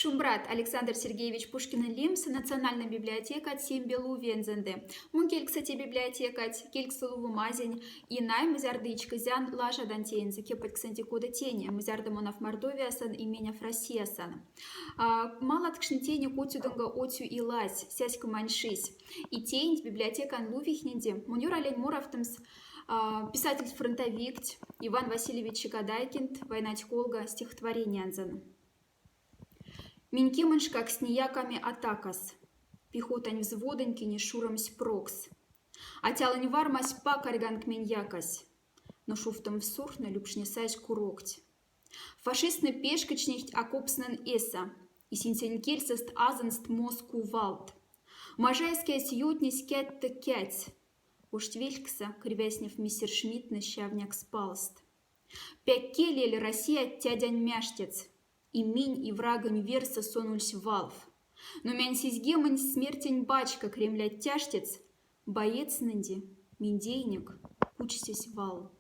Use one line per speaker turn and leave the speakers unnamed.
Шумбрат Александр Сергеевич Пушкин Лимс, Национальная библиотека от Сембелу Вензенде. Мункель, кстати, библиотека от Кельксулу Мазень и най мзярдычка зян лажа дантейнзе кепать ксанти кода тени мзярдамонов Мордовиясан и меня Фросиясан. Мало ткшнетени котюдунга отю и лазь, сяська маньшись. И тень библиотека Анлувихнинде, мунюр олень муравтымс, писатель-фронтовик Иван Васильевич Чикадайкинд, война Колга, стихотворение Анзан. Минькиманш как с нияками атакас, пехотань взводоньки не шурамсь прокс. А тялань вармась пакарганг миньякас, но шуфтом всух на любшнесась курокть. Фашистны пешкачнихть окопснен эса, и синтенькельсест азенст Моску валт. Мажайская сьютнись кятта кять, уж велькса, кривяснев миссершмитт на щавняк спалст. Пяккелель Россия тядянь мяштец, и минь и врагань верса сонульсь валв. Но мянь сизгемань смертень бачка кремля тяштец, боец нынди, миндейник, учсись вал.